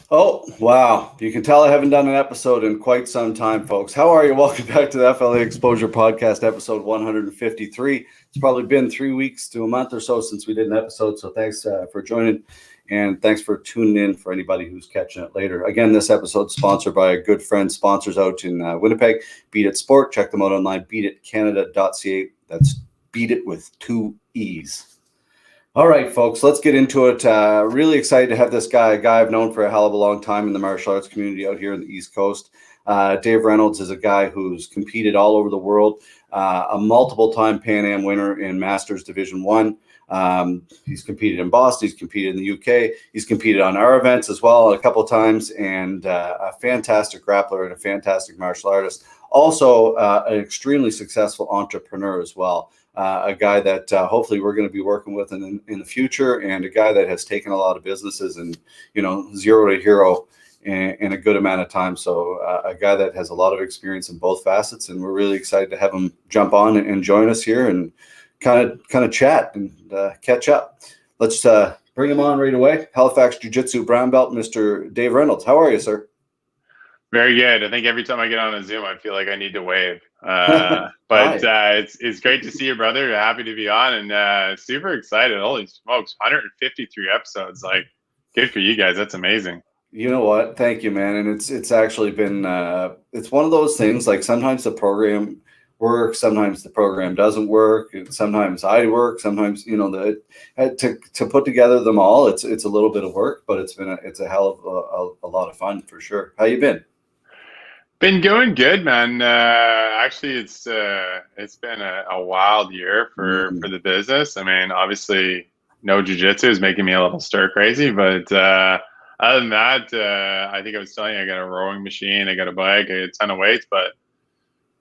Oh, wow. You can tell I haven't done an episode in quite some time, folks. How are you? Welcome back to the FLA Exposure Podcast, episode 153. It's probably been 3 weeks to a month or so since we did an episode, so thanks for joining, and thanks for tuning in for anybody who's catching it later. Again, this episode is sponsored by a good friend, sponsors out in Winnipeg, Beat It Sport. Check them out online, beatitcanada.ca. That's Beat It with 2 E's. All right, folks, let's get into it. Really excited to have this guy, a guy I've known for a hell of a long time in the martial arts community out here in the East Coast. Dave Reynolds is a guy who's competed all over the world, a multiple-time Pan Am winner in Masters Division 1. He's competed in Boston. He's competed in the UK. He's competed on our events as well a couple of times, and a fantastic grappler and a fantastic martial artist. Also, an extremely successful entrepreneur as well. A guy that hopefully we're going to be working with in the future, and a guy that has taken a lot of businesses and, zero to hero in a good amount of time. So a guy that has a lot of experience in both facets, and we're really excited to have him jump on and join us here and kind of chat and catch up. Let's bring him on right away. Halifax Jiu-Jitsu brown belt, Mr. Dave Reynolds. How are you, sir? Very good. I think every time I get on a Zoom, I feel like I need to wave. But it's great to see you, brother. Happy to be on, and super excited. Holy smokes, 153 episodes! Like, good for you guys. That's amazing. You know what? Thank you, man. And it's actually been it's one of those things. Like sometimes the program works, sometimes the program doesn't work, and sometimes I work. Sometimes to put together them all, it's a little bit of work, but it's a hell of a lot of fun for sure. How you been? Been going good, man. Actually, it's been a wild year for the business. I mean, obviously, no jiu-jitsu is making me a little stir crazy, but other than that, I think I was telling you, I got a rowing machine, I got a bike, I got a ton of weights, but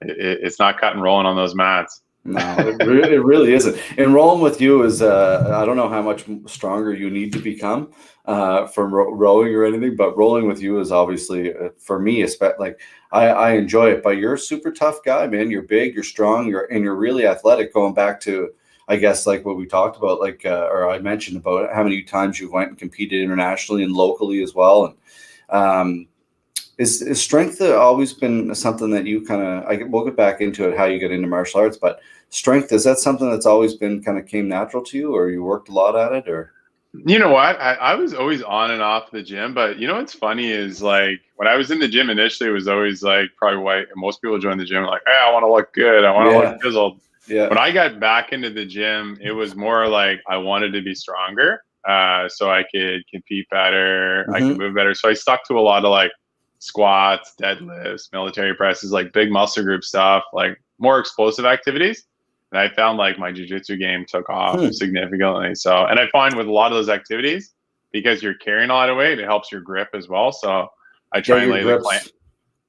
it's not cut and rolling on those mats. No, it really isn't. And rolling with you is, I don't know how much stronger you need to become from rowing or anything, but rolling with you is obviously, for me, like I enjoy it. But you're a super tough guy, man. You're big, you're strong, you're really athletic. Going back to, I guess, like what we talked about, like or I mentioned about how many times you went and competed internationally and locally as well. And is strength always been something that you kind of? We'll get back into it, how you get into martial arts, but strength, is that something that's always been kind of came natural to you, or you worked a lot at it, or? You know what? I was always on and off the gym, but you know what's funny is, like, when I was in the gym initially, it was always like probably why most people join the gym like, hey, I want to look good, I want to look fizzled. Yeah. When I got back into the gym, it was more like I wanted to be stronger, so I could compete better, I could move better. So I stuck to a lot of like squats, deadlifts, military presses, like big muscle group stuff, like more explosive activities. And I found like my jiu-jitsu game took off significantly. So, and I find with a lot of those activities, because you're carrying a lot of weight, it helps your grip as well. So I try and lay the clamp.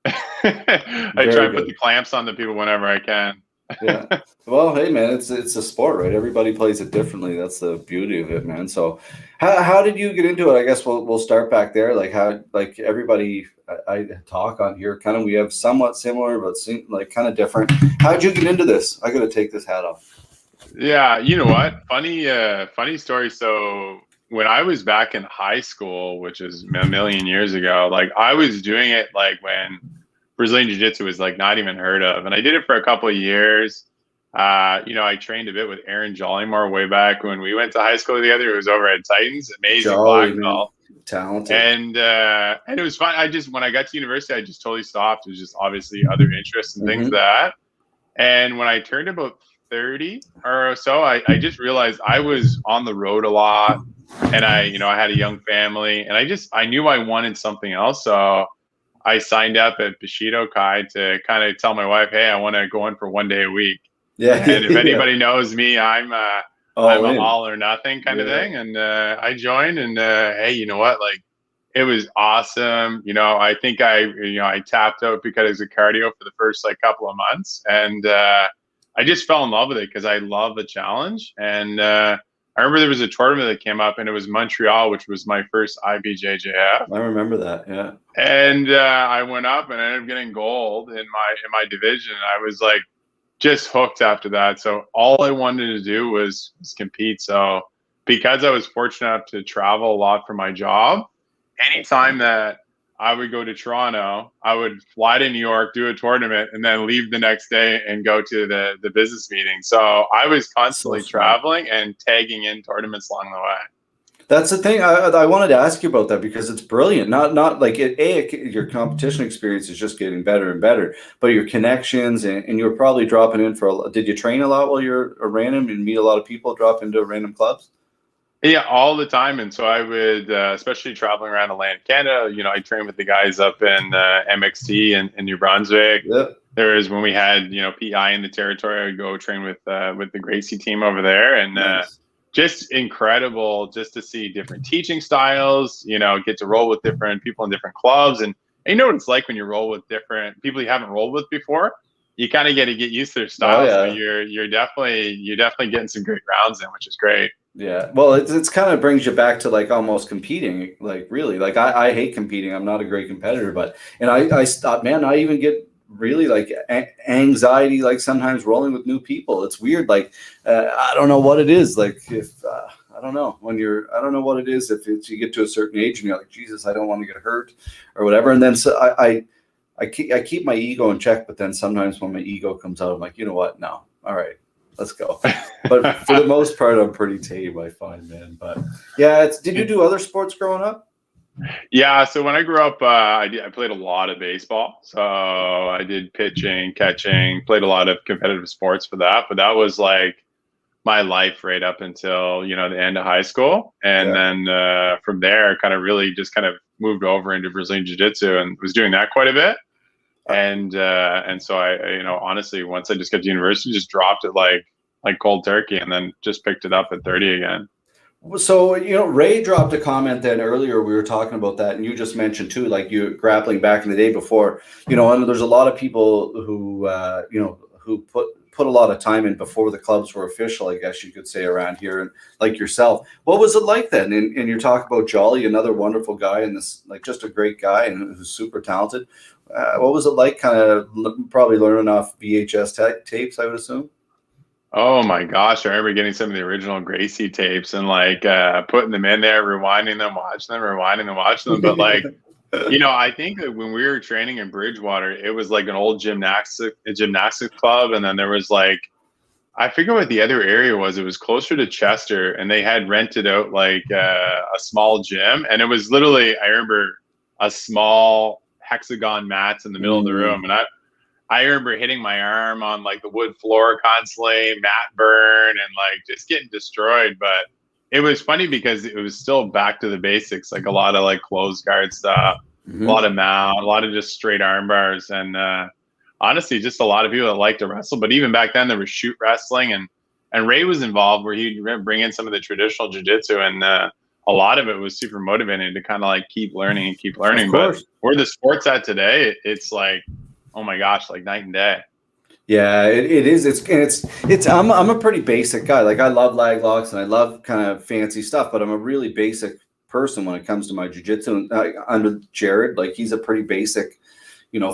I try and put the clamps on the people whenever I can. Yeah. Well, hey, man, it's a sport, right? Everybody plays it differently. That's the beauty of it, man. So how did you get into it? I guess we'll start back there. Like how, like everybody I talk on here, kind of, we have somewhat similar, but seem like kind of different. How'd you get into this? I got to take this hat off. Yeah. You know what? Funny story. So when I was back in high school, which is a million years ago, like I was doing it like when Brazilian Jiu-Jitsu was like not even heard of. And I did it for a couple of years. I trained a bit with Aaron Jollymore way back when we went to high school together. It was over at Titans, amazing black belt. Talented. And it was fun. When I got to university, I just totally stopped. It was just obviously other interests and things like that. And when I turned about 30 or so, I just realized I was on the road a lot, and I had a young family, and I knew I wanted something else. So I signed up at Bushido Kai to kind of tell my wife, hey, I want to go in for 1 day a week. Yeah. And if anybody knows me, I'm an all or nothing kind of thing. And I joined, and hey, you know what? Like, it was awesome. I think I tapped out because of cardio for the first like couple of months, and I just fell in love with it because I love the challenge. And I remember there was a tournament that came up, and it was Montreal, which was my first IBJJF. I remember that, yeah. And I went up and I ended up getting gold in my division. I was like just hooked after that. So all I wanted to do was compete. So because I was fortunate enough to travel a lot for my job, anytime that I would go to Toronto, I would fly to New York, do a tournament, and then leave the next day and go to the business meeting. So I was constantly traveling and tagging in tournaments along the way. That's the thing. I wanted to ask you about that because it's brilliant. Not like your competition experience is just getting better and better, but your connections and you're probably dropping in for did you train a lot while you're a random and meet a lot of people, drop into random clubs? Yeah, all the time. And so I would, especially traveling around Atlantic Canada, I trained with the guys up in MXT in New Brunswick. Yeah. There was when we had, PI in the territory, I'd go train with the Gracie team over there. And Nice. Just incredible just to see different teaching styles, get to roll with different people in different clubs. And you know what it's like when you roll with different people you haven't rolled with before. You kind of get used to their styles. Oh, yeah. But you're definitely getting some great rounds in, which is great. Yeah. Well, it's kind of brings you back to like almost competing, like really. Like I hate competing. I'm not a great competitor, but I stop, man, I even get really like anxiety, like sometimes rolling with new people. It's weird. Like I don't know what it is. Like if I don't know I don't know what it is. If you get to a certain age and you're like, Jesus, I don't want to get hurt or whatever. And then so I keep my ego in check, but then sometimes when my ego comes out, I'm like, you know what? No. All right. Let's go. But for the most part, I'm pretty tame, I find, man. But yeah, did you do other sports growing up? Yeah, so when I grew up, I played a lot of baseball. So I did pitching, catching, played a lot of competitive sports for that. But that was like my life right up until the end of high school, and then from there, kind of really just kind of moved over into Brazilian Jiu-Jitsu and was doing that quite a bit. And so I honestly, once I just got to university, just dropped it like cold turkey, and then just picked it up at 30 again. So, Ray dropped a comment then earlier. We were talking about that, and you just mentioned too, like you grappling back in the day before, and there's a lot of people who, who put a lot of time in before the clubs were official, I guess you could say, around here, and like yourself. What was it like then? And you're talking about Jolly, another wonderful guy, and this, like, just a great guy and who's super talented. What was it like kind of probably learning off VHS tapes, I would assume? Oh my gosh, I remember getting some of the original Gracie tapes and like putting them in there, rewinding them, watching them, rewinding them, watching them. But like, I think that when we were training in Bridgewater, it was like an old gymnastics club. And then there was like, I forget what the other area was. It was closer to Chester, and they had rented out like a small gym. And it was literally, I remember, a small hexagon mats in the middle of the room. And I remember hitting my arm on like the wood floor constantly, mat burn, and like just getting destroyed. But it was funny because it was still back to the basics, like a lot of like closed guard stuff, a lot of mount, a lot of just straight arm bars. And honestly, just a lot of people that like to wrestle. But even back then there was shoot wrestling, and Ray was involved where he'd bring in some of the traditional jiu-jitsu, and a lot of it was super motivating to kind of like keep learning. But where the sport's at today, it's like, oh my gosh, like night and day. Yeah, it is. It's. I'm a pretty basic guy. Like I love lag locks and I love kind of fancy stuff, but I'm a really basic person when it comes to my jiu-jitsu. Under Jared, like he's a pretty basic,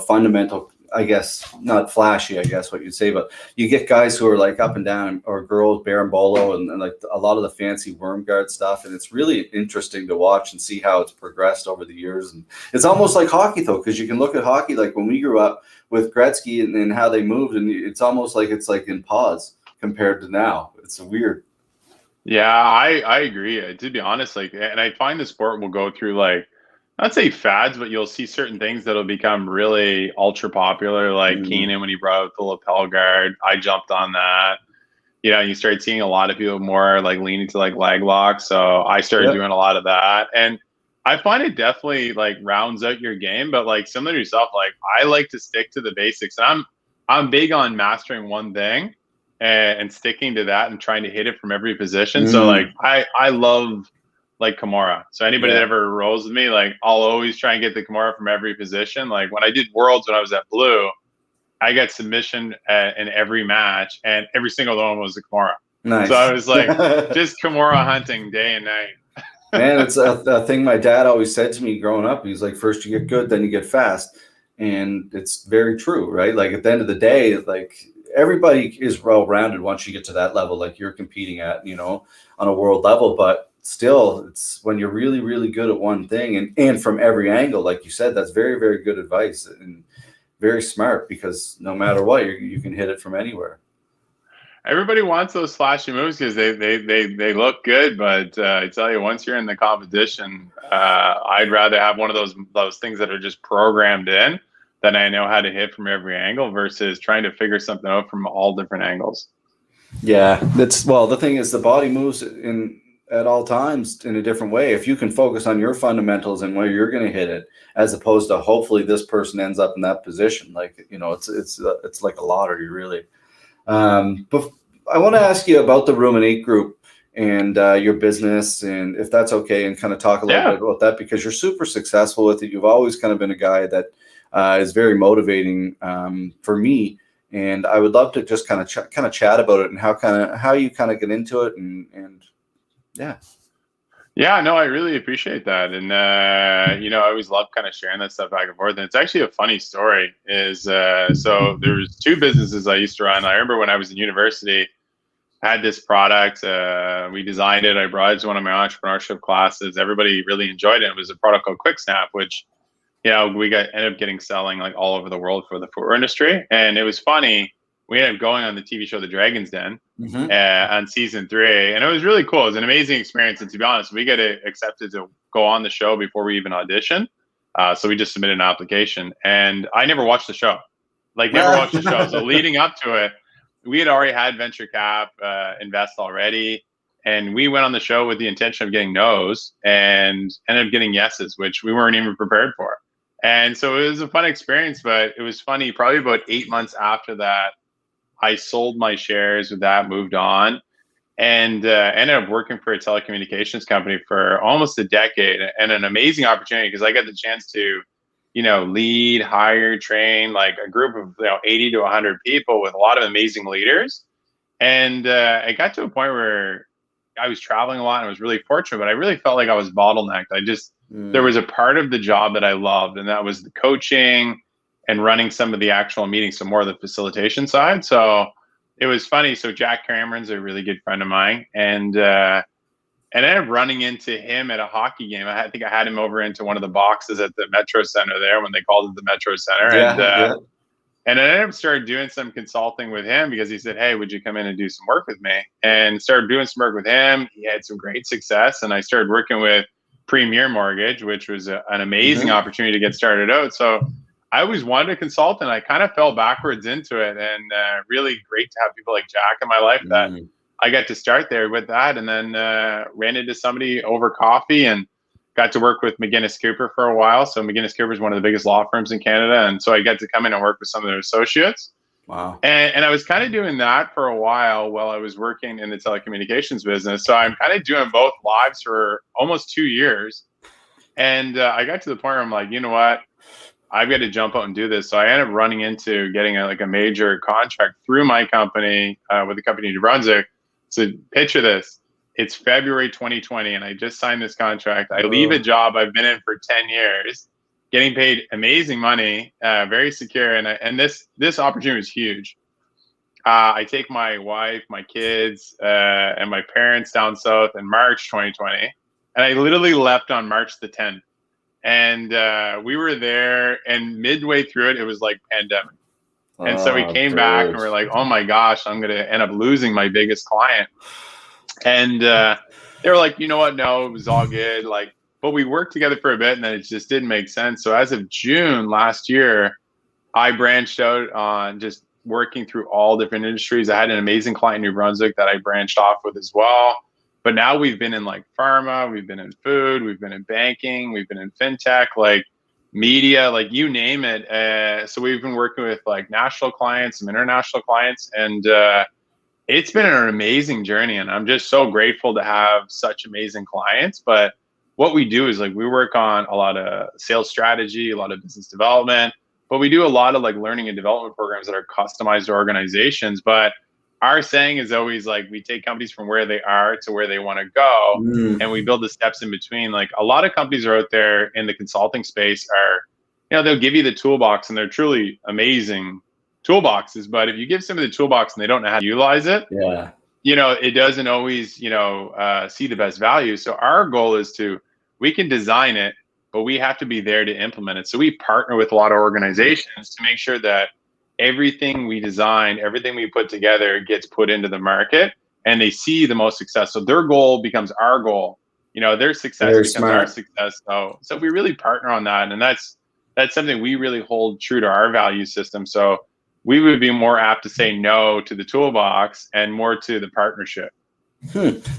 fundamental. I guess not flashy, I guess what you'd say, but you get guys who are like up and down, or girls, berimbolo, and like a lot of the fancy worm guard stuff. And it's really interesting to watch and see how it's progressed over the years. And it's almost like hockey though, because you can look at hockey, like when we grew up with Gretzky and how they moved, and it's almost like it's like in pause compared to now. It's weird. Yeah, I agree. To be honest, like, and I find the sport will go through like, I'd say fads, but you'll see certain things that'll become really ultra popular, like Keenan when he brought out the lapel guard. I jumped on that. You start seeing a lot of people more like leaning to like leg locks. So I started doing a lot of that. And I find it definitely like rounds out your game, but like similar to yourself, like I like to stick to the basics. And I'm big on mastering one thing and sticking to that and trying to hit it from every position. So like I love like Kimura. So anybody that ever rolls with me, like I'll always try and get the Kimura from every position. Like when I did Worlds when I was at Blue, I got submission in every match, and every single one was a Kimura. Nice. So I was like just Kimura hunting day and night. Man, it's a thing my dad always said to me growing up. He's like, first you get good, then you get fast. And it's very true, right? Like at the end of the day, like everybody is well-rounded once you get to that level, like you're competing at, on a world level. But still, it's when you're really, really good at one thing and from every angle, like you said, that's very, very good advice and very smart, because no matter what, you can hit it from anywhere. Everybody wants those flashy moves because they look good, but I tell you, once you're in the competition, I'd rather have one of those things that are just programmed in, that I know how to hit from every angle, versus trying to figure something out from all different angles. Yeah, the thing is, the body moves at all times in a different way. If you can focus on your fundamentals and where you're going to hit it, as opposed to hopefully this person ends up in that position, like, it's like a lottery, really. But I want to ask you about the Ruminate group and your business, and if that's okay, and kind of talk a little bit about that, because you're super successful with it. You've always kind of been a guy that is very motivating for me, and I would love to just kind of chat about it and how you kind of get into it, and yeah. Yeah, no, I really appreciate that. And, I always love kind of sharing that stuff back and forth. And it's actually a funny story so there's two businesses I used to run. I remember when I was in university, I had this product. We designed it. I brought it to one of my entrepreneurship classes. Everybody really enjoyed it. It was a product called Quick Snap, which, ended up getting selling like all over the world for the footwear industry. And it was funny. We ended up going on the TV show The Dragon's Den on season 3, and it was really cool. It was an amazing experience, and to be honest, we got accepted to go on the show before we even auditioned. So we just submitted an application, and I never watched the show. Never watched the show. So leading up to it, we had already had venture cap invest already, and we went on the show with the intention of getting no's, and ended up getting yeses, which we weren't even prepared for. And so it was a fun experience, but it was funny. Probably about 8 months after that, I sold my shares with that, moved on, and ended up working for a telecommunications company for almost a decade, and an amazing opportunity because I got the chance to, lead, hire, train like a group of 80 to 100 people with a lot of amazing leaders. And it got to a point where I was traveling a lot and I was really fortunate, but I really felt like I was bottlenecked. There was a part of the job that I loved, and that was the coaching and running some of the actual meetings, so more of the facilitation side. So it was funny. So Jack Cameron's a really good friend of mine, and I ended up running into him at a hockey game. I think I had him over into one of the boxes at the Metro Center there, when they called it the Metro Center. And I ended up started doing some consulting with him because he said, "Hey, would you come in and do some work with me?" And started doing some work with him. He had some great success, and I started working with Premier Mortgage, which was an amazing opportunity to get started out. So I always wanted to consult, and I kind of fell backwards into it, and really great to have people like Jack in my life that I got to start there with that, and then ran into somebody over coffee and got to work with McGinnis Cooper for a while. So McGinnis Cooper is one of the biggest law firms in Canada, and so I got to come in and work with some of their associates. Wow. And I was kind of doing that for a while I was working in the telecommunications business. So I'm kind of doing both lives for almost 2 years. And I got to the point where I'm like, you know what? I've got to jump out and do this. So I ended up running into getting a major contract through my company with the company in New Brunswick. So picture this. It's February 2020, and I just signed this contract. I leave a job I've been in for 10 years, getting paid amazing money, very secure. And this opportunity was huge. I take my wife, my kids, and my parents down south in March 2020. And I literally left on March the 10th. And we were there, and midway through it, it was like pandemic. And so we came back and we're like, oh my gosh, I'm going to end up losing my biggest client. And they were like, you know what? No, it was all good. But we worked together for a bit, and then it just didn't make sense. So as of June last year, I branched out on just working through all different industries. I had an amazing client in New Brunswick that I branched off with as well. But now we've been in pharma, we've been in food, we've been in banking, we've been in fintech, media, you name it. So we've been working with national clients, some international clients, and it's been an amazing journey. And I'm just so grateful to have such amazing clients. But what we do is we work on a lot of sales strategy, a lot of business development, but we do a lot of learning and development programs that are customized to organizations. But our saying is always we take companies from where they are to where they want to go, and we build the steps in between. A lot of companies are out there in the consulting space they'll give you the toolbox, and they're truly amazing toolboxes. But if you give somebody the toolbox and they don't know how to utilize it, it doesn't always, see the best value. So our goal is we can design it, but we have to be there to implement it. So we partner with a lot of organizations to make sure that everything we design, everything we put together gets put into the market and they see the most success. So their goal becomes our goal. Their success Very becomes our smart. success. So we really partner on that. And that's something we really hold true to our value system. So we would be more apt to say no to the toolbox and more to the partnership.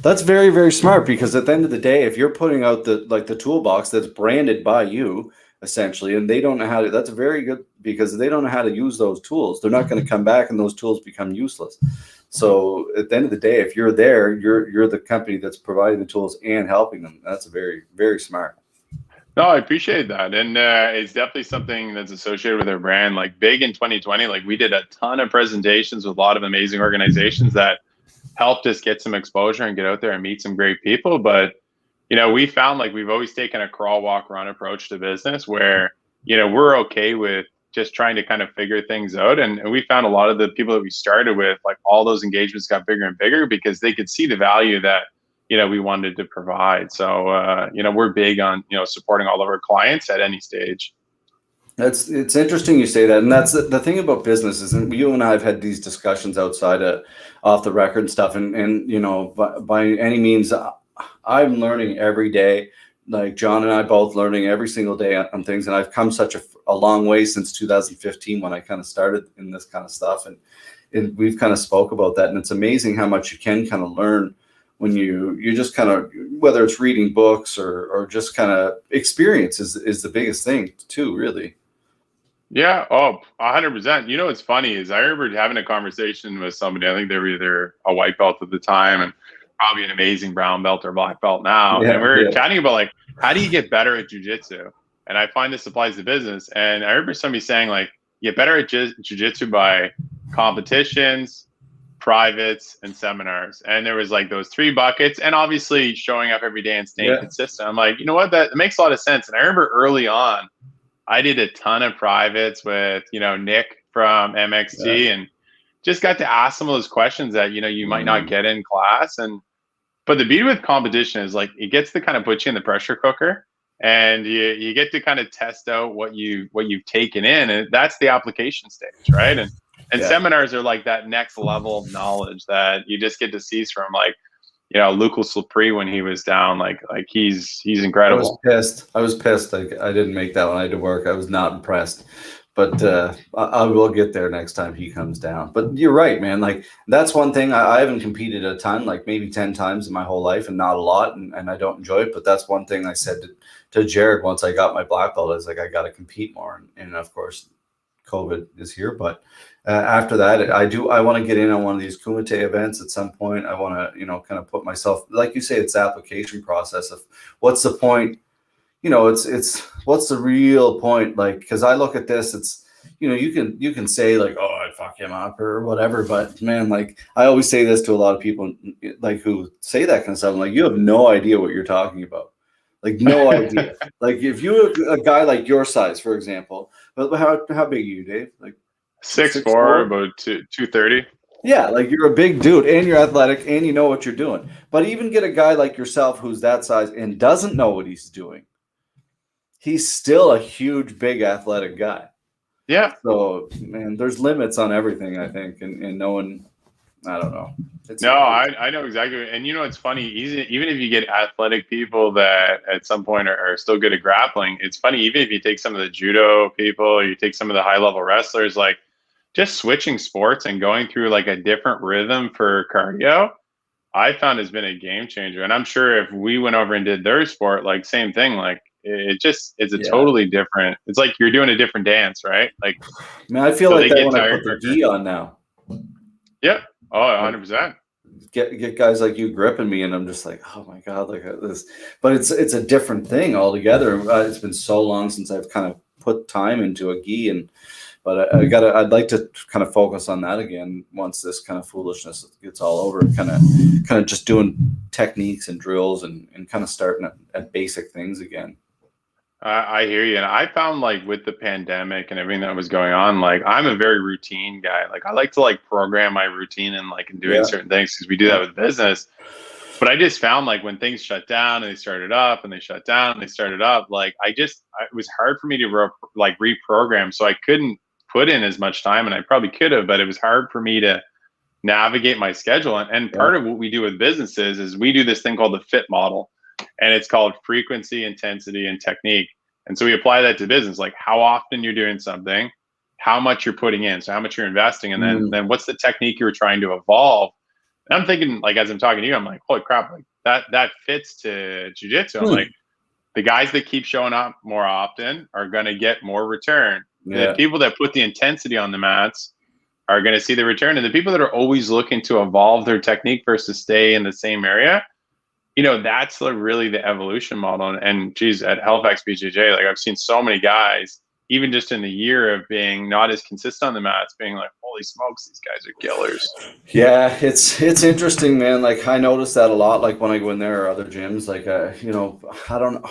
That's very, very smart, because at the end of the day, if you're putting out the toolbox that's branded by you, essentially, and they don't know how to, that's very good, because they don't know how to use those tools. They're not going to come back and those tools become useless. So at the end of the day, if you're there, you're the company that's providing the tools and helping them. That's very, very smart. No, I appreciate that. And it's definitely something that's associated with our brand. Like big in 2020, like we did a ton of presentations with a lot of amazing organizations that helped us get some exposure and get out there and meet some great people. But, we found like we've always taken a crawl, walk, run approach to business where, we're okay with just trying to kind of figure things out. And we found a lot of the people that we started with, like all those engagements got bigger and bigger because they could see the value that, we wanted to provide. So, we're big on, supporting all of our clients at any stage. It's interesting you say that, and that's the thing about business is, and you and I have had these discussions outside off the record and stuff, and by any means, I'm learning every day. Like John and I both learning every single day on things, and I've come such a long way since 2015 when I kind of started in this kind of stuff, and we've kind of spoke about that, and it's amazing how much you can kind of learn when you just kind of, whether it's reading books or just kind of experience is the biggest thing too, really. Yeah. Oh, 100%. What's funny is I remember having a conversation with somebody. I think they were either a white belt at the time and probably an amazing brown belt or black belt now. Yeah, And we were yeah. chatting about like, how do you get better at jujitsu? And I find this applies to business. And I remember somebody saying like, you get better at jujitsu by competitions, privates, and seminars. And there was like those three buckets, and obviously showing up every day and staying consistent. I'm like, you know what? That makes a lot of sense. And I remember early on, I did a ton of privates with, Nick from MXT and just got to ask some of those questions that, you might not get in class. But the beauty with competition is like, it gets to kind of put you in the pressure cooker and you get to kind of test out what you've taken in. And that's the application stage. Right. And seminars are like that next level of knowledge that you just get to seize from, like, Lucas Lepre when he was down, like he's incredible. I was pissed. Like I didn't make that one. I had to work. I was not impressed, but I will get there next time he comes down. But you're right, man. Like that's one thing. I haven't competed a ton, like maybe 10 times in my whole life, and not a lot. And I don't enjoy it. But that's one thing I said to Jared once I got my black belt. I was like, I got to compete more. And of course, COVID is here, but after that, I want to get in on one of these Kumite events at some point. I want to, kind of put myself, like you say, it's the application process of what's the point, it's what's the real point? Like, because I look at this, it's, you can say like, oh, I'd fuck him up or whatever, but man, like I always say this to a lot of people like who say that kind of stuff. I'm like, you have no idea what you're talking about. Like no idea. Like if you have a guy like your size, for example, but how big are you, Dave? Like 6'4", about 230. Yeah, like you're a big dude and you're athletic and you know what you're doing. But even get a guy like yourself who's that size and doesn't know what he's doing. He's still a huge, big athletic guy. Yeah. So, man, there's limits on everything, I think, and no one, I don't know. I know exactly. And it's funny, even if you get athletic people that at some point are still good at grappling, it's funny, even if you take some of the judo people, you take some of the high level wrestlers, like just switching sports and going through like a different rhythm for cardio, I found has been a game changer. And I'm sure if we went over and did their sport, like same thing, like it's a totally different, it's like you're doing a different dance, right? Like, man, I feel like that when I put the gi on now. Yeah. Oh, 100%. Get guys like you gripping me, and I'm just like, oh my god, like this. But it's a different thing altogether. It's been so long since I've kind of put time into a gi, but I'd like to kind of focus on that again once this kind of foolishness gets all over. Kind of just doing techniques and drills and kind of starting at basic things again. I hear you. And I found like with the pandemic and everything that was going on, like I'm a very routine guy. Like I like to like program my routine and like in doing Yeah. certain things because we do that with business. But I just found like when things shut down and they started up and they shut down and they started up, like it was hard for me to like reprogram. So I couldn't put in as much time and I probably could have, but it was hard for me to navigate my schedule. And Yeah. part of what we do with businesses is we do this thing called the FIT model, and it's called frequency, intensity, and technique. And so we apply that to business, like how often you're doing something, how much you're putting in, so how much you're investing, and then what's the technique you're trying to evolve. And I'm thinking, like, as I'm talking to you, I'm like, holy crap, like that fits to jiu-jitsu. I'm like, the guys that keep showing up more often are going to get more return. And the people that put the intensity on the mats are going to see the return. And the people that are always looking to evolve their technique versus stay in the same area, you know, that's really the evolution model. And geez, at Halifax BJJ, like I've seen so many guys, even just in the year of being not as consistent on the mats, being like, holy smokes, these guys are killers. Yeah, it's interesting, man. Like I notice that a lot. Like when I go in there or other gyms, like you know, I don't know.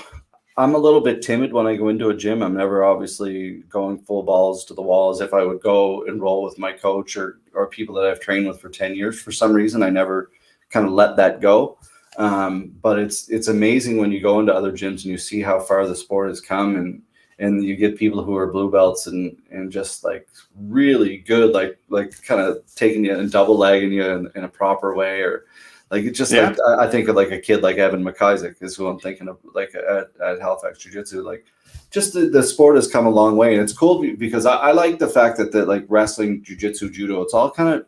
I'm a little bit timid when I go into a gym. I'm never obviously going full balls to the wall as if I would go enroll with my coach or people that I've trained with for 10 years. For some reason, I never kind of let that go. But it's amazing when you go into other gyms and you see how far the sport has come, and you get people who are blue belts and just like really good, like kind of taking you and double legging you in a proper way, or like it's just like I think of like a kid like Evan McIsaac is who I'm thinking of, like at Halifax Jiu-Jitsu. Like just the sport has come a long way, and it's cool because I like the fact that like wrestling, jiu-jitsu, judo, it's all kind of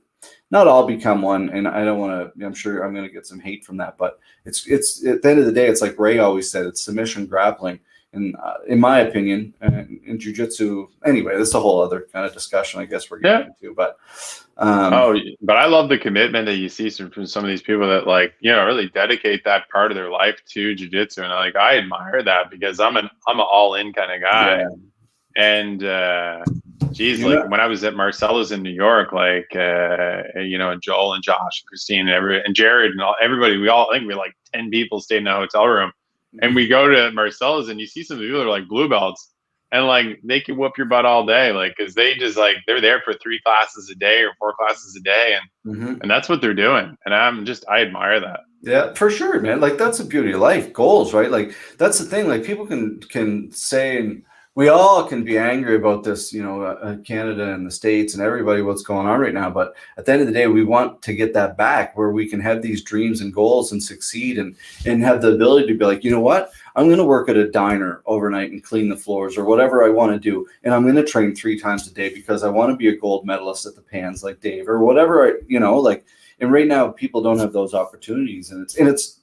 not all become one. And I don't want to, I'm sure I'm going to get some hate from that, but it's at the end of the day, it's like Ray always said, it's submission grappling. And in my opinion, in jiu-jitsu, anyway, that's a whole other kind of discussion, I guess we're getting into. But but I love the commitment that you see from some of these people that, like, you know, really dedicate that part of their life to jiu-jitsu, and like I admire that because I'm an all-in kind of guy. Yeah. And geez, like when I was at Marcella's in New York, like you know, and Joel and Josh and Christine and Jared and everybody, I think we like 10 people stayed in a hotel room. And we go to Marcella's and you see some people that are like blue belts, and like they can whoop your butt all day, like because they just like they're there for 3 classes a day or 4 classes a day, and that's what they're doing. And I admire that. Yeah, for sure, man. Like that's the beauty of life, goals, right? Like that's the thing. Like people can say, and we all can be angry about this, you know, Canada and the States and everybody, what's going on right now. But at the end of the day, we want to get that back where we can have these dreams and goals and succeed and have the ability to be like, you know what, I'm going to work at a diner overnight and clean the floors or whatever I want to do. And I'm going to train 3 times a day because I want to be a gold medalist at the Pans like Dave or whatever, you know, like, and right now people don't have those opportunities. And it's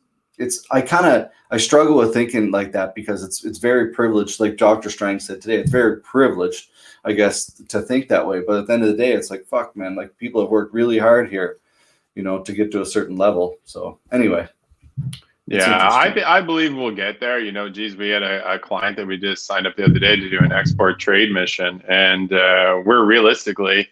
I struggle with thinking like that because it's very privileged. Like Dr. Strang said today, it's very privileged, I guess, to think that way. But at the end of the day, it's like, fuck, man, like people have worked really hard here, you know, to get to a certain level. So anyway. Yeah, I believe we'll get there. You know, geez, we had a client that we just signed up the other day to do an export trade mission. And we're realistically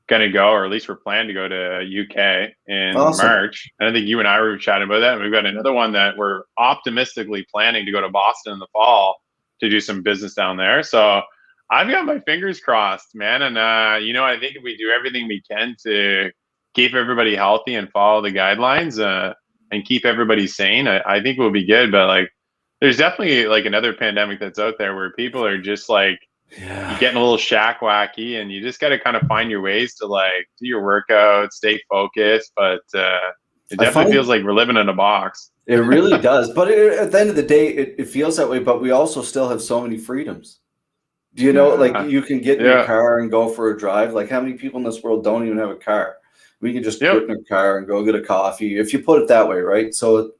going to go, or at least we're planning to go to UK in March. And I think you and I were chatting about that. And we've got another one that we're optimistically planning to go to Boston in the fall to do some business down there. So I've got my fingers crossed, man. And, you know, I think if we do everything we can to keep everybody healthy and follow the guidelines and keep everybody sane, I think we'll be good. But like, there's definitely like another pandemic that's out there where people are just like, you're getting a little shack wacky, and you just got to kind of find your ways to like do your workout, stay focused. But it definitely feels like we're living in a box. It really does. But at the end of the day, it feels that way. But we also still have so many freedoms. Do you know, like you can get in your car and go for a drive. Like how many people in this world don't even have a car? We can just get in a car and go get a coffee, if you put it that way, right? So,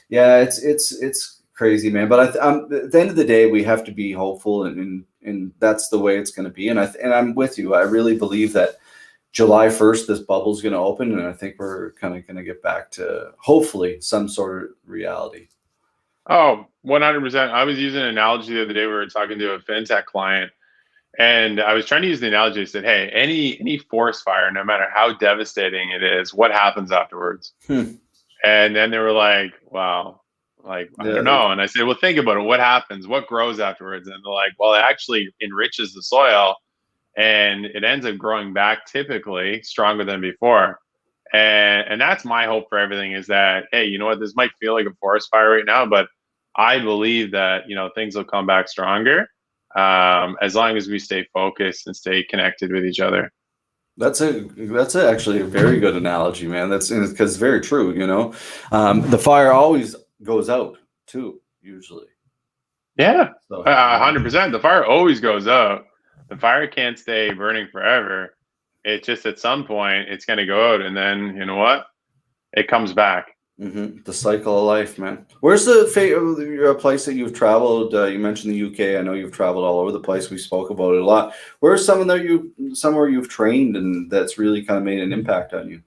yeah, it's crazy, man. But at the end of the day, we have to be hopeful, and that's the way it's going to be. And I'm with you. I really believe that July 1st, this bubble's going to open, and I think we're kind of going to get back to hopefully some sort of reality. Oh, 100%. I was using an analogy the other day. We were talking to a fintech client, and I was trying to use the analogy. I said, hey, any forest fire, no matter how devastating it is, what happens afterwards? And then they were like, wow, Like, I Yeah. don't know. And I said, well, think about it. What happens? What grows afterwards? And they're like, well, it actually enriches the soil and it ends up growing back typically stronger than before. And that's my hope for everything is that, hey, you know what? This might feel like a forest fire right now, but I believe that, things will come back stronger as long as we stay focused and stay connected with each other. Actually a very good analogy, man. That's because it's very true. The fire always goes out too, usually. Yeah, So 100%. The fire always goes out. The fire can't stay burning forever. It's just at some point it's going to go out, and then you know what? It comes back. the cycle of life, man. Where's your place that you've traveled? You mentioned the UK. I know you've traveled all over the place. We spoke about it a lot. Where's somewhere you've trained and that's really kind of made an impact on you?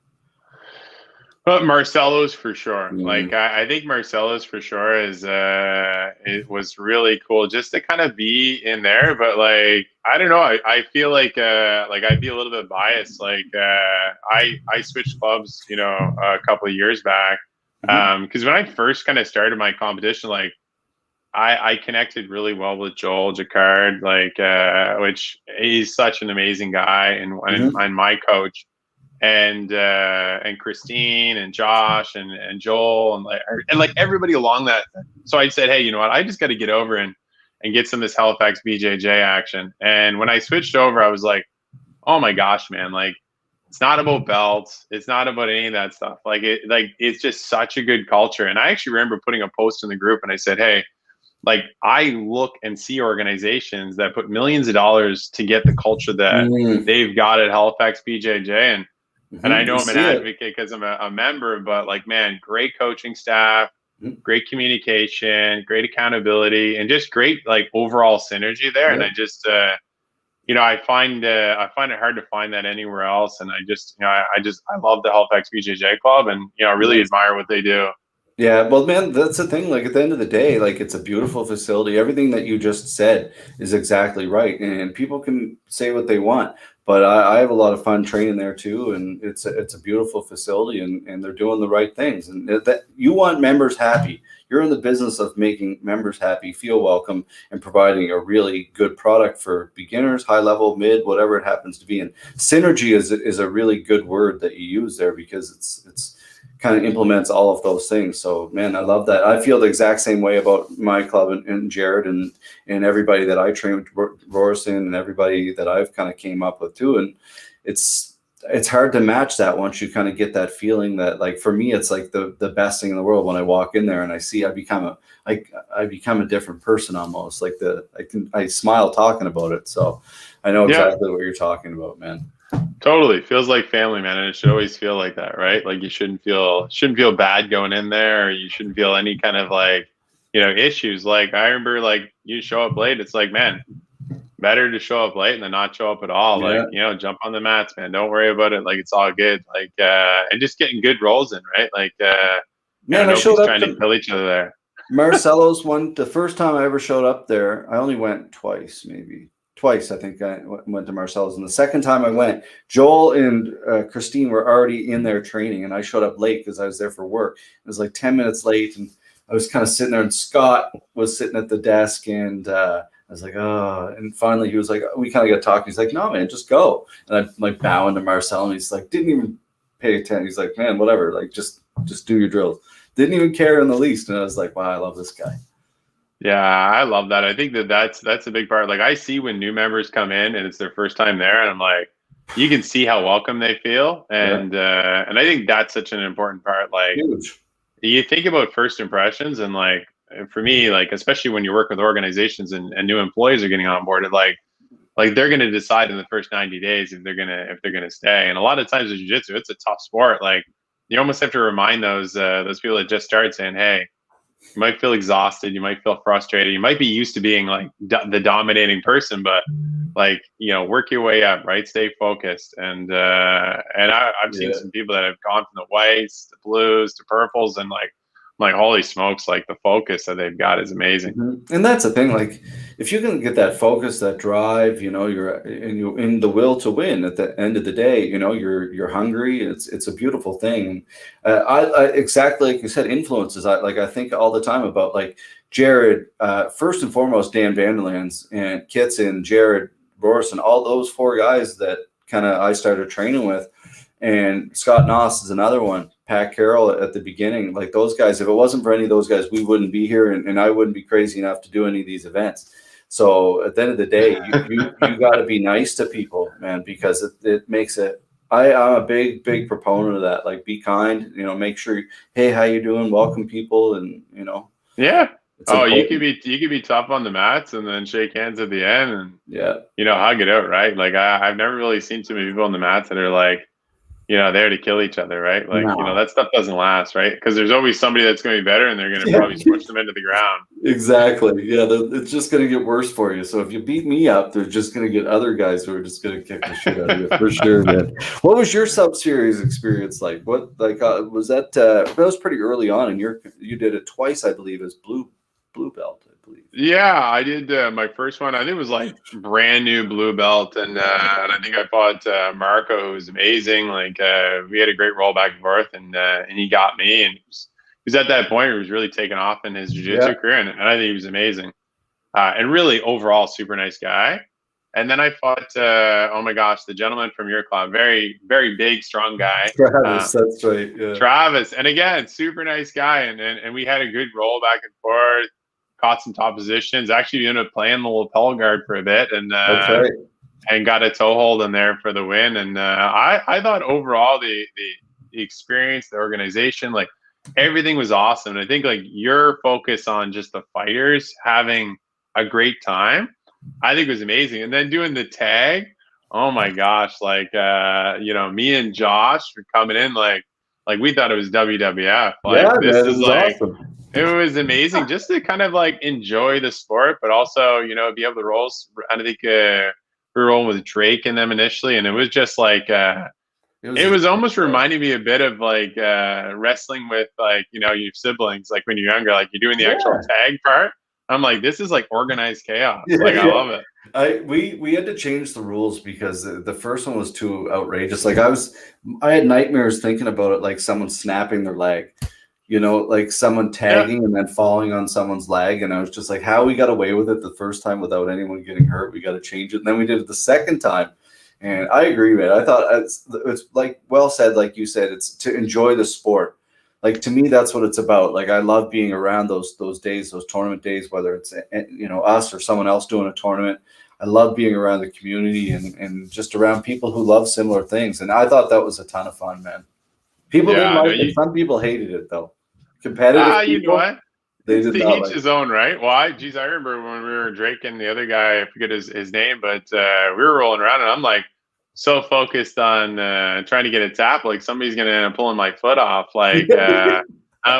But Marcelo's for sure. Mhm. Like I think Marcelo's for sure is it was really cool just to kind of be in there. But like I don't know, I feel like I'd be a little bit biased. Like I switched clubs, a couple of years back. Mhm. Because when I first kind of started my competition, like I connected really well with Joel Jacquard, like which he's such an amazing guy Mhm. and my coach and Christine and Josh and Joel and like everybody along that. So I said, hey, you know what? I just got to get over and get some of this Halifax BJJ action. And when I switched over, I was like, oh my gosh, man! Like it's not about belts. It's not about any of that stuff. It's just such a good culture. And I actually remember putting a post in the group and I said, hey. Like I look and see organizations that put millions of dollars to get the culture that Mhm. they've got at Halifax BJJ, and I You know I'm an see it. advocate because I'm a member, but like, man, great coaching staff, Mhm. great communication, great accountability, and just great like overall synergy there. And Yeah. I just, I find it hard to find that anywhere else. And I love the Halifax BJJ club, and I really Nice. admire what they do. Yeah, well, man, that's the thing. Like at the end of the day, like it's a beautiful facility. Everything that you just said is exactly right, and people can say what they want, but I have a lot of fun training there too, and it's a beautiful facility, and they're doing the right things, and that you want members happy. You're in the business of making members happy, feel welcome, and providing a really good product for beginners, high level, mid, whatever it happens to be. And synergy is a really good word that you use there because it's kind of implements all of those things. So, man, I love that. I feel the exact same way about my club and Jared and everybody that I train with, Rorson, and everybody that I've kind of came up with too. And it's hard to match that once you kind of get that feeling that, like, for me, it's like the best thing in the world when I walk in there and I see I become a different person almost. Like I smile talking about it. So I know Yeah, exactly what you're talking about, man. totally. Feels like family, man, and it should always feel like that, right? Like you shouldn't feel bad going in there, or you shouldn't feel any kind of like, issues. Like I remember like you show up late, it's like, man, better to show up late than not show up at all. Like, Yeah. jump on the mats, man. Don't worry about it. Like it's all good. Like and just getting good rolls in, right? Like Man, I showed nobody's up trying to to kill each other there. Marcelo's one. The first time I ever showed up there, I only went twice, maybe twice. I think I went to Marcelo's, and the second time I went, Joel and Christine were already in there training, and I showed up late because I was there for work. It was like 10 minutes late, and I was kind of sitting there, and Scott was sitting at the desk, and I was like, oh, and finally he was like, we kind of got talking. He's like, no, man, just go. And I'm like bowing to Marcelo, and he's like, didn't even pay attention. He's like, man, whatever, like just do your drills. Didn't even care in the least. And I was like, wow, I love this guy. Yeah, I love that. I think that's a big part. Like I see when new members come in and it's their first time there, and I'm like, you can see how welcome they feel, Yeah, and I think that's such an important part. Like huge. you think about first impressions, and like for me, like especially when you work with organizations and new employees are getting onboarded, like they're going to decide in the first 90 days if they're gonna stay. And a lot of times with jiu-jitsu, it's a tough sport. Like you almost have to remind those people that just started saying, hey, you might feel exhausted, you might feel frustrated, you might be used to being like the dominating person, but like work your way up, right? Stay focused. I've seen Yeah. some people that have gone from the whites to blues to purples, and like holy smokes, like the focus that they've got is amazing. And that's the thing. Like, if you can get that focus, that drive, you're in the will to win at the end of the day, you're hungry. It's a beautiful thing. I exactly like you said, influences. I think all the time about like Jared, first and foremost, Dan Vanderlands and Kitson, Jared, Boris, and all those four guys that kind of I started training with. And Scott Noss is another one. Pat Carroll at the beginning, like those guys. If it wasn't for any of those guys, we wouldn't be here, and I wouldn't be crazy enough to do any of these events. So at the end of the day, you got to be nice to people, man, because it makes it. I'm a big proponent of that. Like, be kind. Make sure. Hey, how you doing? Welcome people, and Yeah. Oh, important. you could be tough on the mats and then shake hands at the end and Yeah. hug it out, right? Like I've never really seen too many people on the mats that are like, there to kill each other, right? Like, No. that stuff doesn't last, right? Because there's always somebody that's going to be better and they're going to probably smush them into the ground. Exactly. Yeah, it's just going to get worse for you. So if you beat me up, they're just going to get other guys who are just going to kick the shit out of you for sure, man. What was your sub-series experience like? What was that? That was pretty early on, and you did it twice, I believe, as blue belt, I believe. Yeah, I did my first one. I think it was like brand new blue belt, and I think I fought Marco, who was amazing. Like we had a great roll back and forth, and he got me, and he was at that point where he was really taking off in his jiu-jitsu Yeah. career, and I think he was amazing, and really overall super nice guy. And then I fought, oh my gosh, the gentleman from your club, very very big, strong guy. Travis, that's right. Yeah. Travis, and again, super nice guy, and we had a good roll back and forth. Caught some top positions. Actually, ended up playing the lapel guard for a bit, and That's right. and got a toe hold in there for the win. And I thought overall the experience, the organization, like everything was awesome. And I think like your focus on just the fighters having a great time, I think was amazing. And then doing the tag, oh my gosh, like me and Josh were coming in like we thought it was WWF. Like Yeah, this man, it is was like. awesome. It was amazing just to kind of like enjoy the sport, but also, be able to roll. I think we were rolling with Drake in them initially, and it was just like it was almost reminding me a bit of like wrestling with like your siblings, like when you're younger, like you're doing the actual tag part. I'm like, this is like organized chaos. Like I love it. We had to change the rules because the first one was too outrageous. Like I had nightmares thinking about it, like someone snapping their leg. Like someone tagging and then falling on someone's leg. And I was just like, how we got away with it the first time without anyone getting hurt? We got to change it. And then we did it the second time. And I agree, man. I thought it's like well said, like you said, it's to enjoy the sport. Like to me, that's what it's about. Like I love being around those days, those tournament days, whether it's us or someone else doing a tournament. I love being around the community and just around people who love similar things. And I thought that was a ton of fun, man. People didn't like it. Some people hated it though. Competitive people, you know what? They it's did to not each like his own, right? Well, I remember when we were Drake and the other guy, I forget his name, but we were rolling around, and I'm like so focused on trying to get a tap, like somebody's gonna end up pulling my foot off. Like I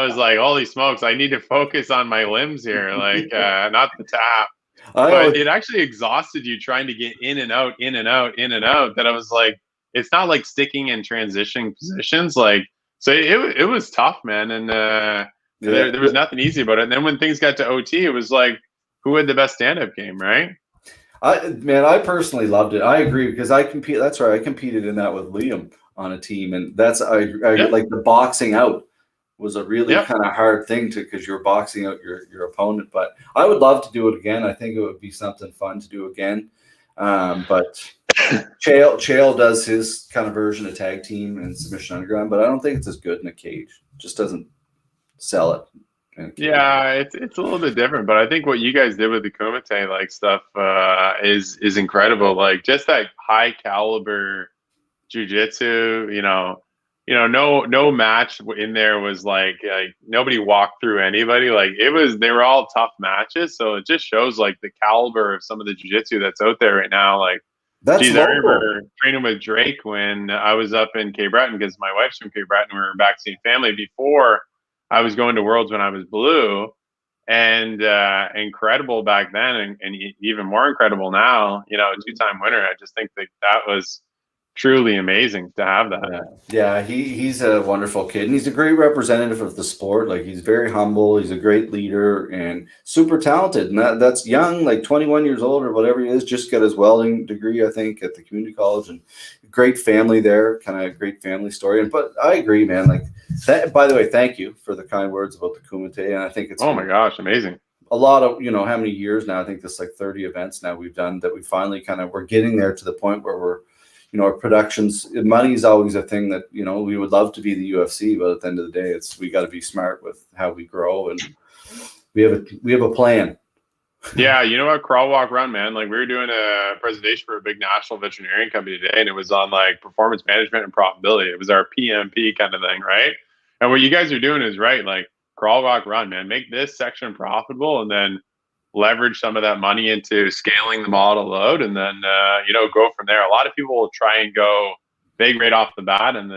was like, holy smokes, I need to focus on my limbs here, like not the tap. But it actually exhausted you trying to get in and out, in and out, in and out. That I was like, it's not like sticking in transition positions, like. So it was tough, man, and there was nothing easy about it. And then when things got to OT, it was like, who had the best stand-up game, right? I personally loved it. I agree because I compete. That's right. I competed in that with Liam on a team, and that's I like the boxing out was a really kind of hard thing because you're boxing out your opponent. But I would love to do it again. I think it would be something fun to do again. But Chael does his kind of version of tag team and submission underground, but I don't think it's as good in a cage. It just doesn't sell it. Yeah, it's a little bit different, but I think what you guys did with the Kumite like stuff is incredible. Like just that high caliber jiu-jitsu, no match in there was like nobody walked through anybody. Like they were all tough matches, so it just shows like the caliber of some of the jiu-jitsu that's out there right now. Like that's I remember training with Drake when I was up in Cape Breton because my wife's from Cape Breton. We were back seeing family before I was going to Worlds when I was blue, and incredible back then, and even more incredible now. Two-time winner. I just think that was truly amazing to have that. Yeah, he's a wonderful kid, and he's a great representative of the sport. Like, he's very humble, he's a great leader, and super talented. And that's young, like 21 years old or whatever he is. Just got his welding degree, I think, at the community college, and great family there. Kind of great family story. But I agree, man. Like that. By the way, thank you for the kind words about the Kumite, and I think it's Oh my gosh, amazing. a lot of, how many years now? I think this like 30 events now we've done that we finally we're getting there to the point where we're, our productions, money is always a thing that, we would love to be the UFC, but at the end of the day, we got to be smart with how we grow, and we have a plan. Yeah, you know what? Crawl, walk, run, man. Like, we were doing a presentation for a big national veterinarian company today, and it was on like performance management and profitability. It was our PMP kind of thing, right? And what you guys are doing is right. Like, crawl, walk, run, man. Make this section profitable, and then leverage some of that money into scaling the model out, and then go from there. A lot of people will try and go big right off the bat, and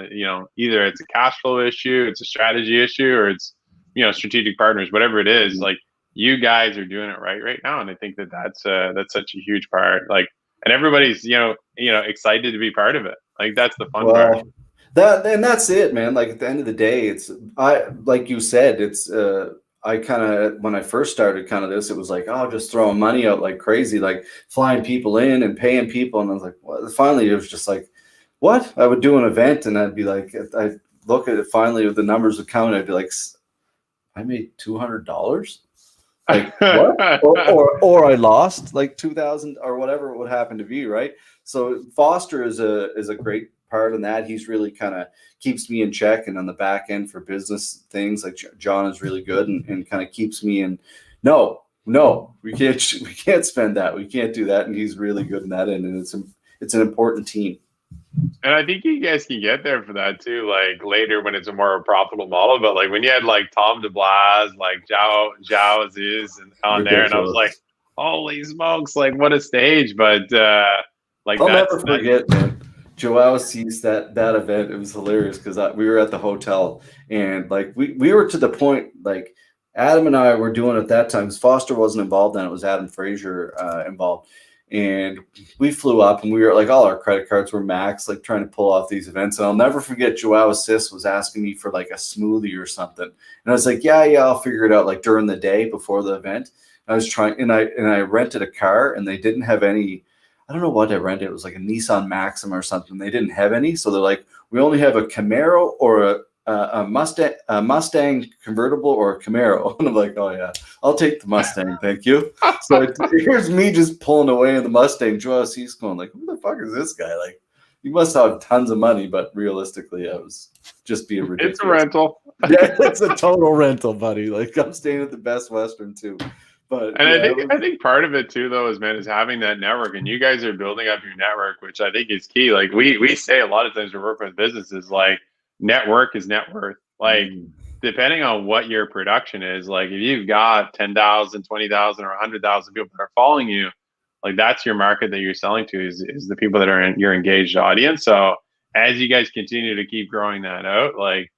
either it's a cash flow issue, it's a strategy issue, or it's strategic partners, whatever it is. Like, you guys are doing it right now, and I think that's such a huge part. Like, and everybody's excited to be part of it. Like, that's the fun part. That's it, man. Like, at the end of the day, like you said, it's I kind of, when I first started this, it was like, oh, just throwing money out like crazy, like flying people in and paying people. And I was like, well, finally, it was just like, what? I would do an event, and I'd be like, I'd look at it, finally, with the numbers would count, I'd be like, I made $200. Like, what? or I lost like 2,000 or whatever it would happen to be, right? So Foster is a great part in that. He's really kind of keeps me in check, and on the back end for business things, like John is really good and kind of keeps me in. No, we can't spend that. We can't do that, and he's really good in that end, and it's an important team. And I think you guys can get there for that too, like later when it's a more profitable model. But like when you had like Tom DeBlas, like Zhao Aziz and on there, and I was like, holy smokes, like what a stage. But like, I'll never forget, man. Joao sees that event. It was hilarious because we were at the hotel, and like we were to the point, like Adam and I were doing at that time. Foster wasn't involved then; it was Adam Frazier involved. And we flew up, and we were like, all our credit cards were maxed, like trying to pull off these events. And I'll never forget, Joao's sis was asking me for like a smoothie or something, and I was like, yeah, I'll figure it out. Like during the day before the event, I was trying, and I rented a car, and they didn't have any. I don't know what I rented. It was like a Nissan Maxima or something. They didn't have any, so they're like, we only have a Camaro or a Mustang convertible or a Camaro. And I'm like, oh yeah, I'll take the Mustang, thank you. So here's me just pulling away in the Mustang. Joel C's going like, who the fuck is this guy? Like, he must have tons of money, but realistically, I was just being ridiculous. It's a rental. Yeah, it's a total rental, buddy. Like, I'm staying at the Best Western too. But I think part of it too, though, is having that network, and you guys are building up your network, which I think is key. Like we say a lot of times we're working with businesses, like network is net worth. Like depending on what your production is, like if you've got 10,000, 20,000, or 100,000 people that are following you, like that's your market that you're selling to is the people that are in your engaged audience. So as you guys continue to keep growing that out, like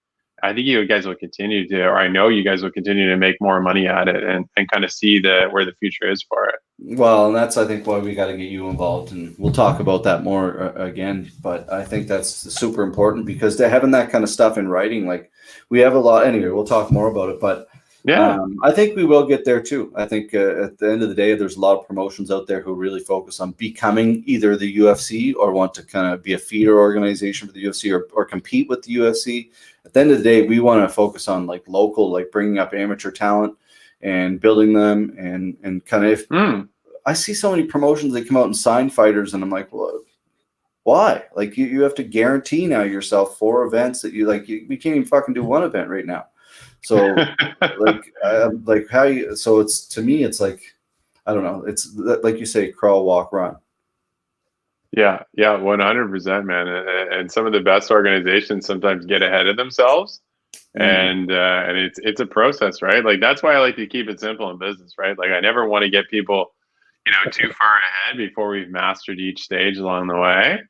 I think you guys will continue to, or I know you guys will continue to make more money at it and kind of see where the future is for it. Well, and that's, I think, why we got to get you involved, and we'll talk about that more again. But I think that's super important because they're having that kind of stuff in writing. Like we have a lot. Anyway, we'll talk more about it. But yeah, I think we will get there too. I think at the end of the day, there's a lot of promotions out there who really focus on becoming either the UFC or want to kind of be a feeder organization for the UFC or compete with the UFC. At the end of the day, we want to focus on like local, like bringing up amateur talent and building them and kind of. I see so many promotions that come out and sign fighters, and I'm like, well, why? Like you have to guarantee now yourself 4 events that you like. We can't even fucking do 1 event right now. So like how you? So it's, to me, it's like, I don't know. It's like you say, crawl, walk, run. Yeah, 100%, man. And some of the best organizations sometimes get ahead of themselves, and it's a process, right? Like that's why I like to keep it simple in business, right? Like I never want to get people, too far ahead before we've mastered each stage along the way.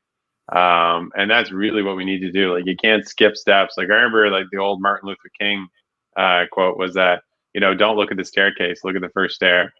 And that's really what we need to do. Like you can't skip steps. Like I remember, like the old Martin Luther King quote was that, don't look at the staircase, look at the first stair.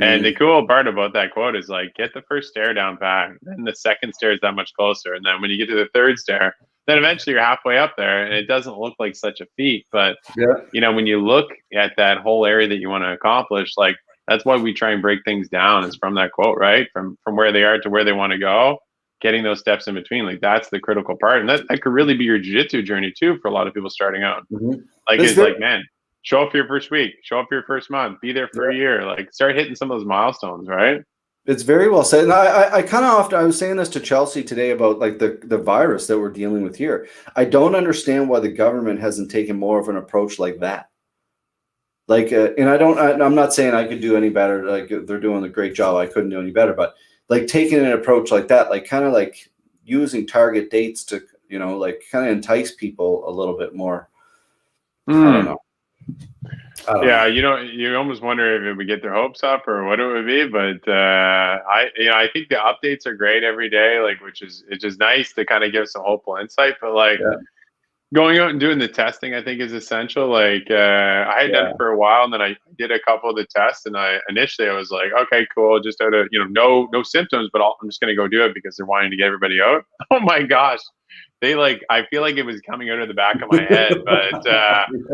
And the cool part about that quote is like, get the first stair down pat, then the second stair is that much closer. And then when you get to the third stair, then eventually you're halfway up there, and it doesn't look like such a feat. But, when you look at that whole area that you want to accomplish, like that's why we try and break things down is from that quote, right? From where they are to where they want to go, getting those steps in between. Like that's the critical part. And that could really be your jiu-jitsu journey too, for a lot of people starting out. Like it's like, man, show up for your first week, show up for your first month, be there for a year, like start hitting some of those milestones, right? It's very well said. And I kind of often, I was saying this to Chelsea today about like the virus that we're dealing with here. I don't understand why the government hasn't taken more of an approach like that. Like, and I'm not saying I could do any better. Like they're doing a great job. I couldn't do any better, but like taking an approach like that, like kind of like using target dates to, like kind of entice people a little bit more. I don't know. You almost wonder if it would get their hopes up or what it would be, but I think the updates are great every day, like it's just nice to kind of give some hopeful insight. But like going out and doing the testing, I think is essential. Like I had done it for a while, and then I did a couple of the tests, and initially I was like, okay, cool, just out of no symptoms, but I'm just gonna go do it because they're wanting to get everybody out. Oh my gosh. I feel like it was coming out of the back of my head, but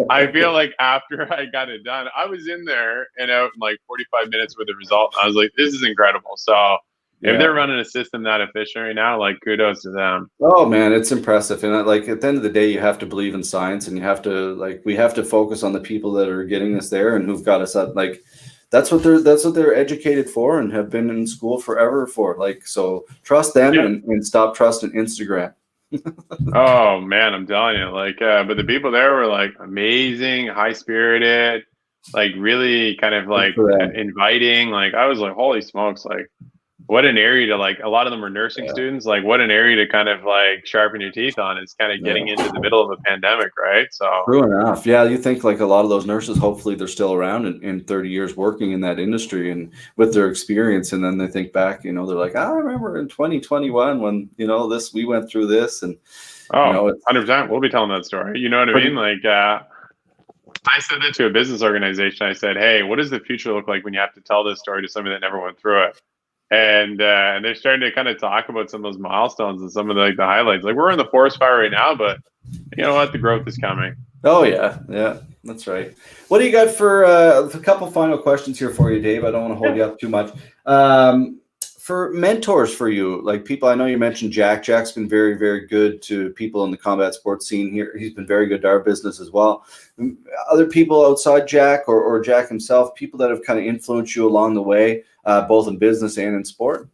I feel like after I got it done, I was in there and out in like 45 minutes with the result. And I was like, this is incredible. So if they're running a system that efficient right now, like kudos to them. Oh man, it's impressive. And like at the end of the day, you have to believe in science, and you have to we have to focus on the people that are getting us there and who've got us up. Like that's what they're educated for and have been in school forever for. Like, so trust them and stop trusting Instagram. Oh man, I'm telling you, but the people there were like amazing, high spirited, like really kind of like inviting. Like I was like, holy smokes, like what an area to a lot of them are nursing students. Like what an area to kind of like sharpen your teeth on. It's kind of getting into the middle of a pandemic, right? So true enough. Yeah, you think like a lot of those nurses, hopefully they're still around in 30 years working in that industry and with their experience, and then they think back, they're like, I remember in 2021 when we went through this, and 100%. We'll be telling that story. You know what I mean? Like I said that to a business organization. I said, hey, what does the future look like when you have to tell this story to somebody that never went through it? And they're starting to kind of talk about some of those milestones and some of the highlights. Like we're in the forest fire right now, but you know what? The growth is coming. Oh yeah, that's right. What do you got for a couple final questions here for you, Dave? I don't want to hold you up too much. For mentors for you, like people, I know you mentioned Jack. Jack's been very, very good to people in the combat sports scene here. He's been very good to our business as well. Other people outside Jack or Jack himself, people that have kind of influenced you along the way, both in business and in sport?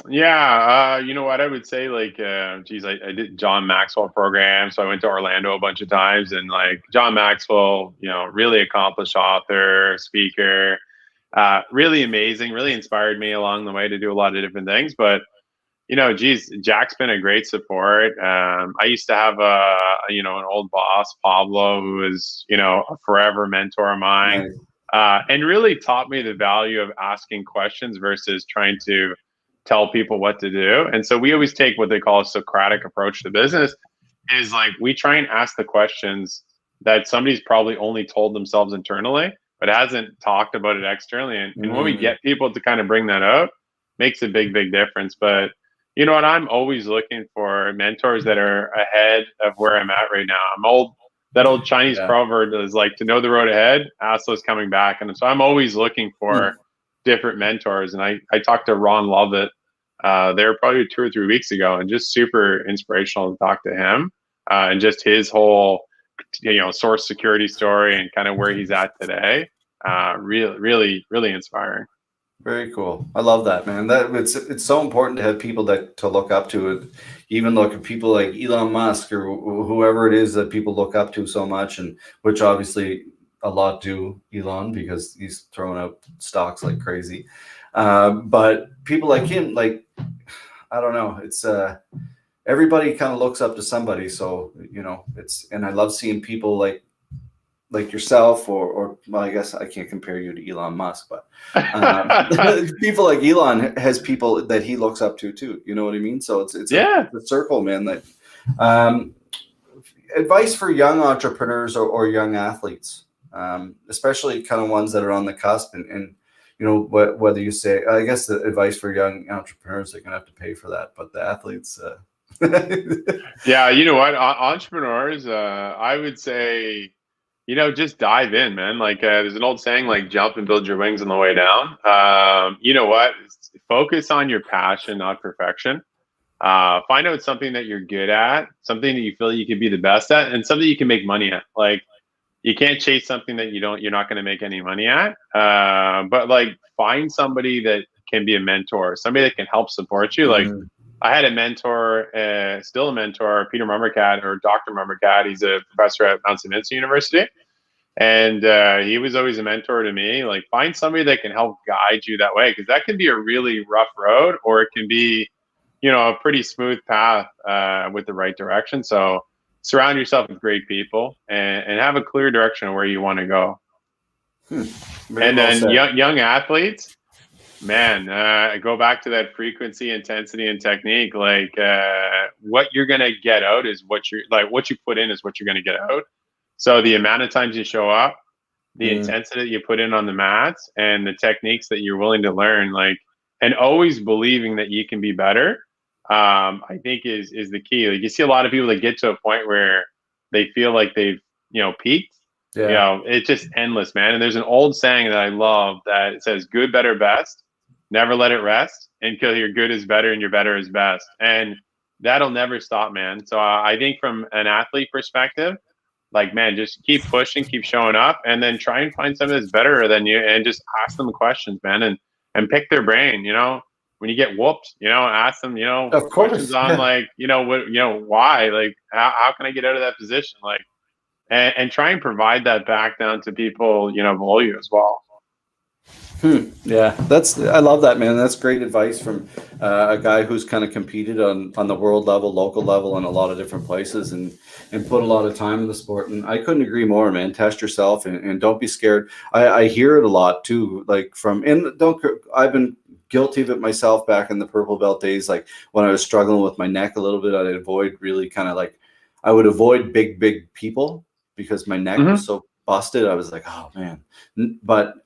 Yeah, you know what I would say, I did John Maxwell program, so I went to Orlando a bunch of times, and like John Maxwell, really accomplished author, speaker, really amazing, really inspired me along the way to do a lot of different things. But Jack's been a great support. I used to have an old boss, Pablo, who was a forever mentor of mine, and really taught me the value of asking questions versus trying to tell people what to do. And so we always take what they call a Socratic approach to business, is like we try and ask the questions that somebody's probably only told themselves internally, but hasn't talked about it externally. And when we get people to kind of bring that up, makes a big, big difference. But you know what? I'm always looking for mentors that are ahead of where I'm at right now. That old Chinese proverb is like, to know the road ahead, ask those coming back. And so I'm always looking for different mentors. And I talked to Ron Lovett there probably 2 or 3 weeks ago, and just super inspirational to talk to him and just his whole source security story and kind of where he's at today. Really, really, really inspiring. Very cool. I love that, man. That it's so important to have people to look up to. Even look at people like Elon Musk or whoever it is that people look up to so much, and which obviously a lot do Elon, because he's throwing out stocks like crazy. But people like him, like, I don't know, it's everybody kind of looks up to somebody. So, and I love seeing people like yourself or well, I guess I can't compare you to Elon Musk, but people like Elon has people that he looks up to too. You know what I mean? So it's a circle, man. That advice for young entrepreneurs or young athletes, especially kind of ones that are on the cusp and whether you say, I guess the advice for young entrepreneurs, they're gonna have to pay for that, but the athletes, Yeah, you know what? Entrepreneurs, I would say, just dive in, man. Like, there's an old saying, like, jump and build your wings on the way down. You know what? Focus on your passion, not perfection. Find out something that you're good at, something that you feel you could be the best at, and something you can make money at. Like, you can't chase something that you're not going to make any money at. But like, find somebody that can be a mentor, somebody that can help support you. Like, I had a mentor, still a mentor, Peter Mummercat, or Dr. Mummercat. He's a professor at Mount St. Vincent University. And he was always a mentor to me. Like, find somebody that can help guide you that way, because that can be a really rough road, or it can be, a pretty smooth path with the right direction. So surround yourself with great people and have a clear direction of where you want to go. And then young athletes, man, go back to that frequency, intensity, and technique. Like, what you're going to get out is what you put in is what you're going to get out. So the amount of times you show up, the intensity that you put in on the mats, and the techniques that you're willing to learn, like, and always believing that you can be better, I think is the key. Like, you see a lot of people that get to a point where they feel like they've, peaked. Yeah. It's just endless, man. And there's an old saying that I love that it says, good, better, best. Never let it rest until your good is better and your better is best. And that'll never stop, man. So I think from an athlete perspective, like, man, just keep pushing, keep showing up, and then try and find something that's better than you, and just ask them questions, man, and pick their brain. When you get whooped, ask them, of course, questions on like, why, like, how can I get out of that position? Like, and try and provide that back down to people, below you as well. Yeah, I love that, man. That's great advice from a guy who's kind of competed on the world level, local level, in a lot of different places, and put a lot of time in the sport. And I couldn't agree more, man. Test yourself and don't be scared. I hear it a lot too, like I've been guilty of it myself back in the purple belt days. Like, when I was struggling with my neck a little bit, I'd avoid really I would avoid big people because my neck was so busted. I was like, oh man. But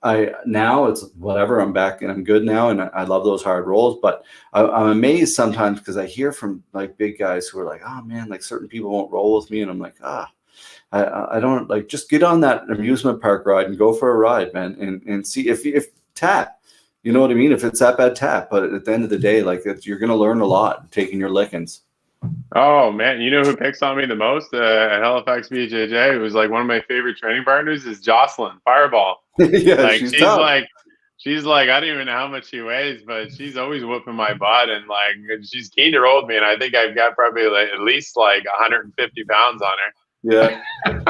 now it's whatever. I'm back and I'm good now, and I love those hard rolls. But I'm amazed sometimes, because I hear from like big guys who are like, oh man, like certain people won't roll with me, and I'm like, I don't, like, just get on that amusement park ride and go for a ride, man, and see if tap. You know what I mean? If it's that bad, tap. But at the end of the day, like, you're gonna learn a lot taking your lickings. Oh man, you know who picks on me the most at Halifax BJJ? It was like one of my favorite training partners is Jocelyn Fireball. Yeah, like she's like I don't even know how much she weighs, but she's always whooping my butt, and like, she's keen to roll with me, and I think I've got probably at least like 150 pounds on her. Yeah,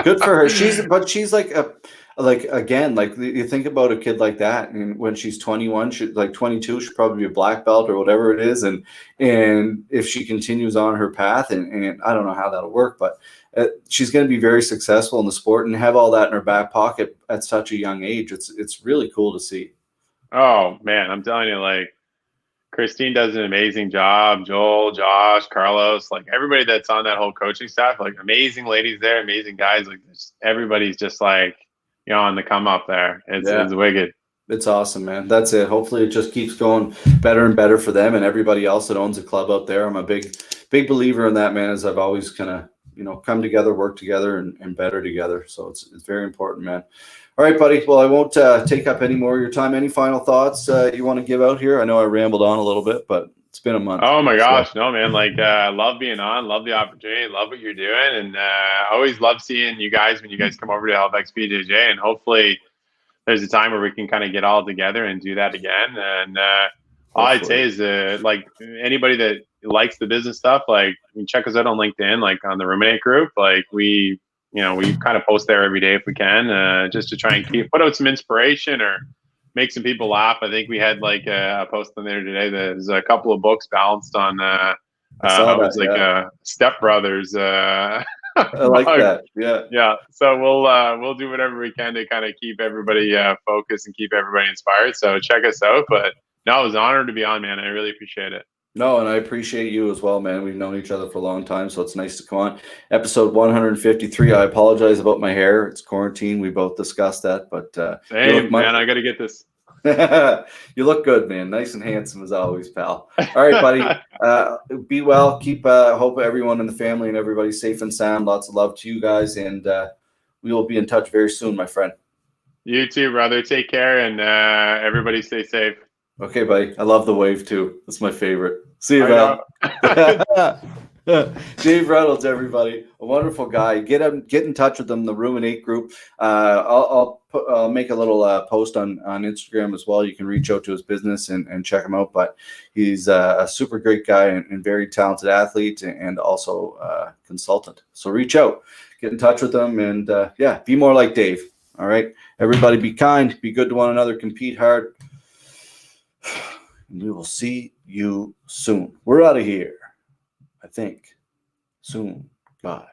good for her. She's like again, like, you think about a kid like that, and when she's 21, she like 22, she'll probably be a black belt or whatever it is, and if she continues on her path, and I don't know how that'll work, but she's going to be very successful in the sport and have all that in her back pocket at such a young age. It's really cool to see. Oh man, I'm telling you, like, Christine does an amazing job. Joel, Josh, Carlos, like, everybody that's on that whole coaching staff, like, amazing ladies there, amazing guys. Like, everybody's just like, on the come up there. It's wicked. It's awesome, man. That's it. Hopefully it just keeps going better and better for them and everybody else that owns a club out there. I'm a big believer in that, man, as I've always kind of, come together, work together, and better together. So it's very important, man. All right, buddy. Well, I won't take up any more of your time. Any final thoughts you want to give out here? I know I rambled on a little bit, but it's been a month. Oh my gosh, no, man. Like, love being on, love the opportunity, love what you're doing, and always love seeing you guys when you guys come over to Halifax BJJ, and hopefully there's a time where we can kind of get all together and do that again. And all I'd say is, like, anybody that likes the business stuff, like, you can check us out on LinkedIn, like on the Ruminate group. Like, we kind of post there every day if we can, just to try and put out some inspiration or make some people laugh. I think we had like a post on there today. There's a couple of books balanced on Step Brothers. I like that. Yeah. So we'll do whatever we can to kind of keep everybody focused and keep everybody inspired. So check us out. But no, it was an honor to be on, man. I really appreciate it. No, and I appreciate you as well, man. We've known each other for a long time, so it's nice to come on. Episode 153. I apologize about my hair. It's quarantine. We both discussed that, but hey, man, I got to get this. You look good, man. Nice and handsome as always, pal. All right, buddy. Be well. Keep hope everyone in the family and everybody's safe and sound. Lots of love to you guys, and we will be in touch very soon, my friend. You too, brother. Take care, and everybody stay safe. Okay, buddy. I love the wave too. That's my favorite. See you, I Val. Dave Reynolds, everybody, a wonderful guy. Get in touch with him. The Rumin 8 group. I'll make a little post on Instagram as well. You can reach out to his business and check him out. But he's a super great guy and very talented athlete and also consultant. So reach out, get in touch with him, and be more like Dave. All right, everybody, be kind, be good to one another, compete hard. And we will see you soon. We're out of here. I think soon. Bye.